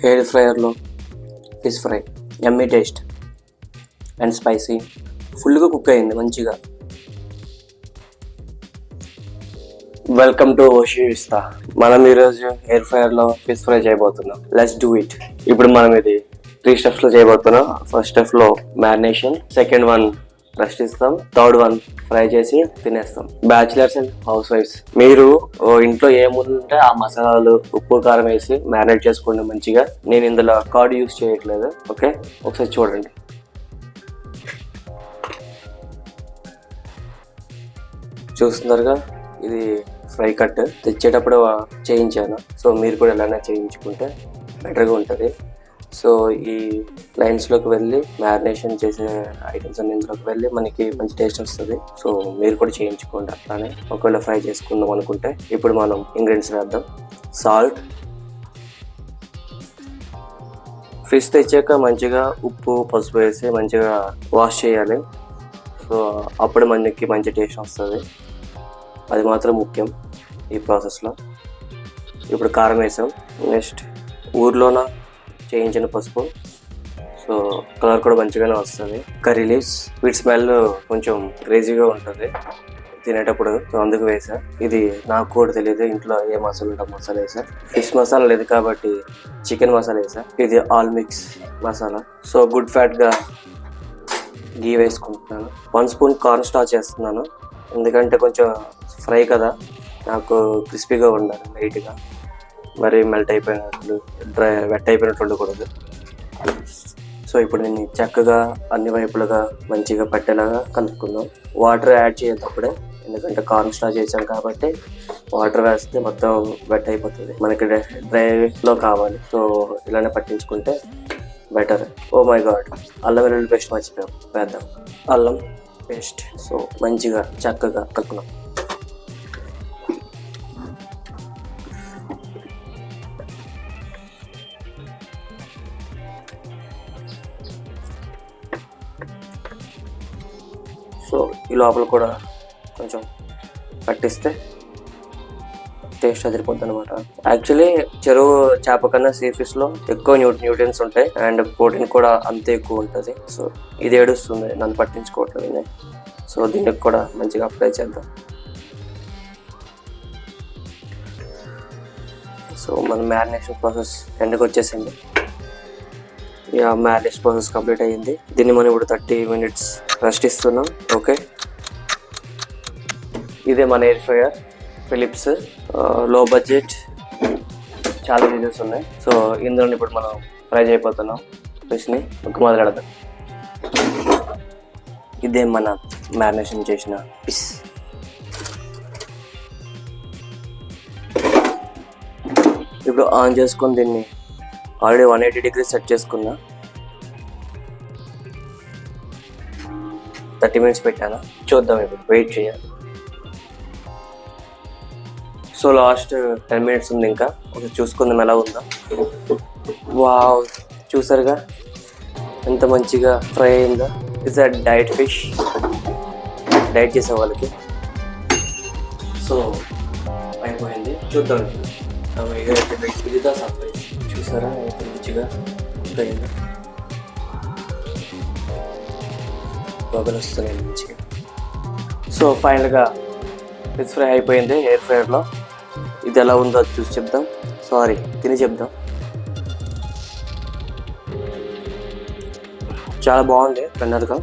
Air ఫ్రైయర్లో fish fry yummy taste and spicy, ఫుల్గా cook అయింది మంచిగా. వెల్కమ్ టు ఓషిస్తా. మనం ఈరోజు ఎయిర్ ఫ్రైయర్లో ఫిష్ ఫ్రై చేయబోతున్నాం. Let's do it. ఇప్పుడు మనం ఇది 3 స్టెప్స్లో చేయబోతున్నాం. ఫస్ట్ స్టెప్లో మ్యారినేషన్, సెకండ్ వన్ రెస్ట్ ఇస్తాం, థర్డ్ వన్ ఫ్రై చేసి తినేస్తాం. బ్యాచిలర్స్ అండ్ హౌస్ వైఫ్స్, మీరు ఇంట్లో ఏముంటే ఆ మసాలాలు, ఉప్పు, కారం వేసి మ్యారినేట్ చేసుకోండి మంచిగా. నేను ఇందులో కార్డ్ యూస్ చేయట్లేదు. ఓకే, ఒకసారి చూడండి. చూస్తున్నారుగా, ఇది ఫ్రై కట్ తెచ్చేటప్పుడు చేయించాను. సో మీరు కూడా ఎలానే చేయించుకుంటే బెటర్గా ఉంటుంది. సో ఈ లైన్స్లోకి వెళ్ళి మ్యారినేషన్ చేసే ఐటమ్స్ అన్ని ఇందులోకి వెళ్ళి మనకి మంచి టేస్ట్ వస్తుంది. సో మీరు కూడా చేయించుకోండి అట్లానే, ఒకవేళ ఫ్రై చేసుకుందాం అనుకుంటే. ఇప్పుడు మనం ఇంగ్రీడియంట్స్ వేద్దాం. సాల్ట్, ఫిష్ తెచ్చాక మంచిగా ఉప్పు, పసుపు వేసి మంచిగా వాష్ చేయాలి. సో అప్పుడు మనకి మంచి టేస్ట్ వస్తుంది. అది మాత్రం ముఖ్యం ఈ ప్రాసెస్లో. ఇప్పుడు కారం వేసాం. నెక్స్ట్ ఊర్లోన చేయించిన పసుపు. సో కలర్ కూడా మంచిగానే వస్తుంది. కర్రీ లీవ్స్, వీటి స్మెల్ కొంచెం క్రేజీగా ఉంటుంది తినేటప్పుడు, సో అందుకు వేసా. ఇది నాకు కూడా తెలియదు ఇంట్లో ఏ మసాలా ఉంటే మసాలా వేసా. ఫిష్ మసాలా లేదు కాబట్టి చికెన్ మసాలా వేసా. ఇది all mix masala. So good ఫ్యాట్గా గీ వేసుకుంటున్నాను. 1 స్పూన్ కార్న్ స్టార్చ్ వేస్తున్నాను, ఎందుకంటే కొంచెం ఫ్రై కదా, నాకు క్రిస్పీగా ఉండాలి లైట్గా, మరి మెల్ట్ అయిపోయినట్లు వెట్ అయిపోయినట్టు ఉండకూడదు. సో ఇప్పుడు దీన్ని చక్కగా అన్ని వైపులుగా మంచిగా పట్టేలాగా కలుపుకుందాం. వాటర్ యాడ్ చేసేటప్పుడే, ఎందుకంటే కార్న్ స్టార్చ్ చేసాం కాబట్టి వాటర్ వేస్తే మొత్తం వెట్ అయిపోతుంది, మనకి డ్రైలో కావాలి. సో ఇలానే పట్టించుకుంటే బెటర్. ఓ మై గాడ్, అల్లం వెల్లుల్లి పేస్ట్ మర్చిపోయాం, వేద్దాం. అల్లం పేస్ట్. సో మంచిగా చక్కగా కలుపుకున్నాం. సో ఈ లోపల కూడా కొంచెం పట్టిస్తే టేస్ట్ అదిరిపోద్ది అనమాట. యాక్చువల్లీ చెరువు చేప కన్నా సీ ఫిష్లో ఎక్కువ న్యూట్రియన్స్ ఉంటాయి అండ్ ప్రోటీన్ కూడా అంతే ఎక్కువ ఉంటుంది. సో ఇది ఏడుస్తుంది, నన్ను పట్టించుకోవట్లేదు. సో దీనికి కూడా మంచిగా అప్లై చేద్దాం. సో మన మ్యారినేషన్ ప్రాసెస్ ఎండ్కి వచ్చేసింది. మ్యారినేషన్ ప్రాసెస్ కంప్లీట్ అయ్యింది. దీన్ని మనం ఇప్పుడు 30 minutes రెస్ట్ ఇస్తున్నాం. ఓకే, ఇదే మన ఎయిర్ ఫ్రైయర్ ఫిలిప్స్, లో బడ్జెట్, చాలా రీజన్స్ ఉన్నాయి. సో ఇందులో ఇప్పుడు మనం ఫ్రై చేయబోతున్నాం ఫిష్ని. మొదలెడదాం. ఇదే మన మ్యారినేషన్ చేసిన ఫిష్. ఇప్పుడు ఆన్ చేసుకొని దీన్ని ఆల్రెడీ 180 degrees సెట్ చేసుకున్నా. 30 minutes పెట్టాను. చూద్దాం, ఇప్పుడు వెయిట్ చేయాలి. సో లాస్ట్ 10 minutes ఉంది ఇంకా, ఒకసారి చూసుకుందాం ఎలా ఉందా. వావ్, చూసారుగా ఎంత మంచిగా ఫ్రై అయిందో. It's a diet fish, diet చేసే వాళ్ళకి. సో అయిపోయింది, చూద్దాం. ఇదిదా సర్ప్రైజ్, చూసారా ఎంత మంచిగా అయిందో. బబుల్ వస్తున్నాయి మంచిగా. సో ఫైనల్గా ఫిష్ ఫ్రై అయిపోయింది ఎయిర్ ఫ్రైయర్లో. ఇది ఎలా ఉందో అది చూసి చెప్దాం, సారీ తిని చెప్దాం. చాలా బాగుంది టెండర్గా.